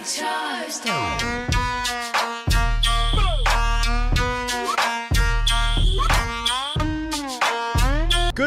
Good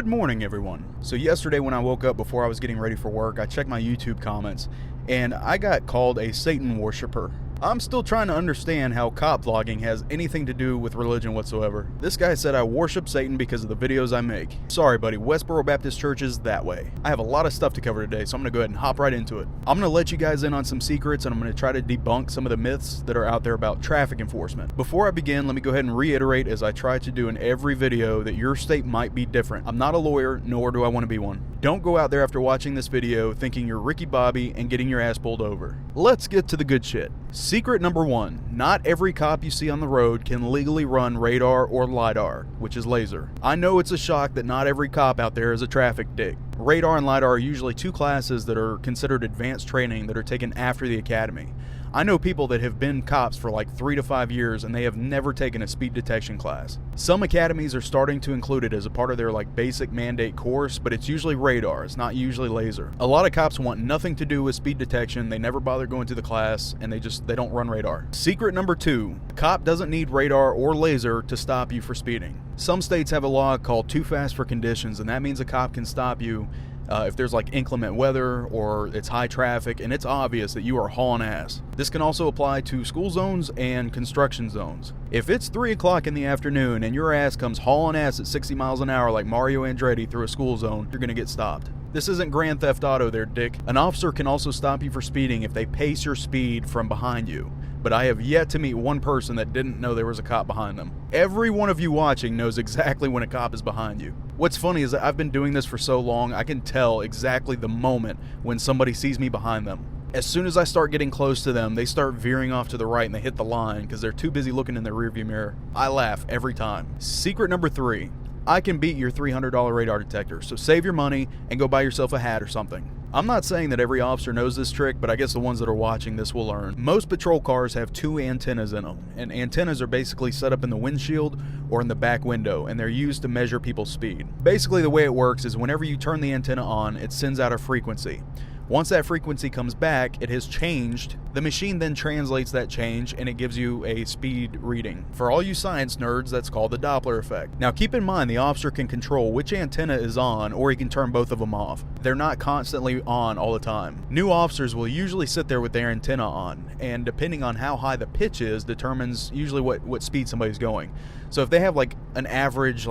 morning, everyone. So yesterday when I woke up before I was getting ready for work, I checked my YouTube comments, and I got called a Satan worshiper. I'm still trying to understand how cop vlogging has anything to do with religion whatsoever. This guy said I worship Satan because of the videos I make. Sorry, buddy, Westboro Baptist Church is that way. I have a lot of stuff to cover today, so I'm going to go ahead and hop right into it. I'm going to let you guys in on some secrets, and I'm going to try to debunk some of the myths that are out there about traffic enforcement. Before I begin, let me go ahead and reiterate, as I try to do in every video, that your state might be different. I'm not a lawyer, nor do I want to be one. Don't go out there after watching this video thinking you're Ricky Bobby and getting your ass pulled over. Let's get to the good shit. Secret number 1. Not every cop you see on the road can legally run radar or LiDAR, which is laser. I know it's a shock that not every cop out there is a traffic dick. Radar and LiDAR are usually two classes that are considered advanced training that are taken after the academy. I know people that have been cops for like 3 to 5 years and they have never taken a speed detection class. Some academies are starting to include it as a part of their like basic mandate course, but it's usually radar, it's not usually laser. A lot of cops want nothing to do with speed detection, they never bother going to the class, and they don't run radar. Secret number 2, a cop doesn't need radar or laser to stop you for speeding. Some states have a law called too fast for conditions, and that means a cop can stop you if there's like inclement weather or it's high traffic and it's obvious that you are hauling ass. This can also apply to school zones and construction zones. If it's 3 o'clock in the afternoon and your ass comes hauling ass at 60 miles an hour like Mario Andretti through a school zone, you're gonna get stopped. This isn't Grand Theft Auto there, dick. An officer can also stop you for speeding if they pace your speed from behind you. But I have yet to meet one person that didn't know there was a cop behind them. Every one of you watching knows exactly when a cop is behind you. What's funny is that I've been doing this for so long, I can tell exactly the moment when somebody sees me behind them. As soon as I start getting close to them, they start veering off to the right and they hit the line because they're too busy looking in their rearview mirror. I laugh every time. Secret number 3. I can beat your $300 radar detector, so save your money and go buy yourself a hat or something. I'm not saying that every officer knows this trick, but I guess the ones that are watching this will learn. Most patrol cars have 2 antennas in them, and antennas are basically set up in the windshield or in the back window, and they're used to measure people's speed. Basically the way it works is whenever you turn the antenna on, it sends out a frequency. Once that frequency comes back, it has changed. The machine then translates that change and it gives you a speed reading. For all you science nerds, that's called the Doppler effect. Now keep in mind the officer can control which antenna is on, or he can turn both of them off. They're not constantly on all the time. New officers will usually sit there with their antenna on, and depending on how high the pitch is determines usually what speed somebody's going. So if they have like an average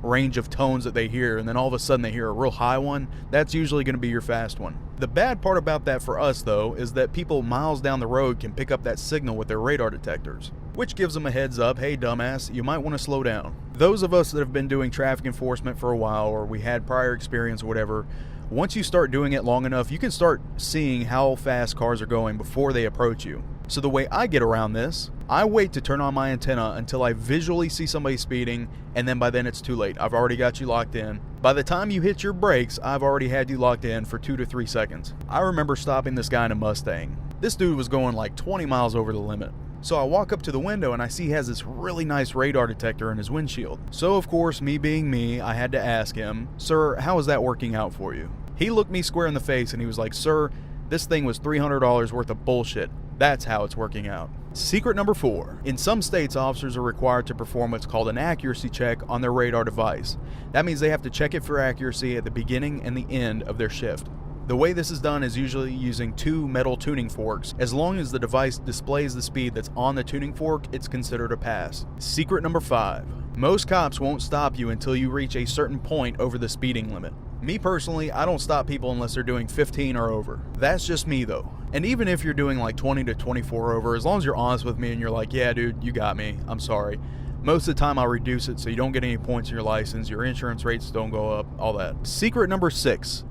range of tones that they hear, and then all of a sudden they hear a real high one, that's usually going to be your fast one. The bad part about that for us though is that people miles down the road can pick up that signal with their radar detectors, which gives them a heads up, hey dumbass, you might want to slow down. Those of us that have been doing traffic enforcement for a while, or we had prior experience or whatever, once you start doing it long enough, you can start seeing how fast cars are going before they approach you. So the way I get around this, I wait to turn on my antenna until I visually see somebody speeding, and then by then it's too late. I've already got you locked in. By the time you hit your brakes, I've already had you locked in for 2 to 3 seconds. I remember stopping this guy in a Mustang. This dude was going like 20 miles over the limit. So I walk up to the window and I see he has this really nice radar detector in his windshield. So of course, me being me, I had to ask him, "Sir, how is that working out for you?" He looked me square in the face and he was like, "Sir, this thing was $300 worth of bullshit. That's how it's working out." Secret number 4. In some states, officers are required to perform what's called an accuracy check on their radar device. That means they have to check it for accuracy at the beginning and the end of their shift. The way this is done is usually using 2 metal tuning forks. As long as the device displays the speed that's on the tuning fork, it's considered a pass. Secret number 5. Most cops won't stop you until you reach a certain point over the speeding limit. Me personally, I don't stop people unless they're doing 15 or over. That's just me though. And even if you're doing like 20 to 24 over, as long as you're honest with me and you're like, "Yeah dude, you got me, I'm sorry," most of the time I'll reduce it so you don't get any points in your license, your insurance rates don't go up, all that. Secret number 6.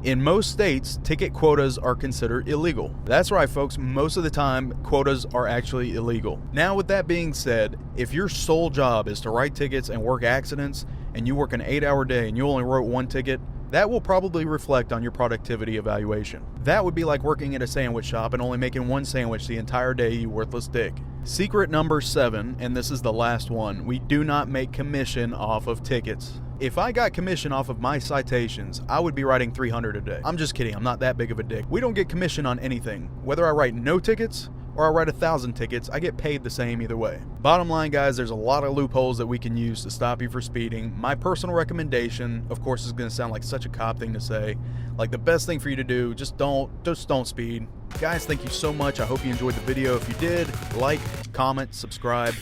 In most states, ticket quotas are considered illegal. That's right, folks. Most of the time, quotas are actually illegal. Now, with that being said, if your sole job is to write tickets and work accidents, and you work an 8-hour day and you only wrote 1 ticket, that will probably reflect on your productivity evaluation. That would be like working at a sandwich shop and only making 1 sandwich the entire day, you worthless dick. Secret number 7, and this is the last one, we do not make commission off of tickets. If I got commission off of my citations, I would be writing 300 a day. I'm just kidding, I'm not that big of a dick. We don't get commission on anything. Whether I write no tickets or I write 1,000 tickets, I get paid the same either way. Bottom line, guys, there's a lot of loopholes that we can use to stop you for speeding. My personal recommendation, of course, is going to sound like such a cop thing to say. Like, the best thing for you to do, just don't speed. Guys, thank you so much. I hope you enjoyed the video. If you did, like, comment, subscribe.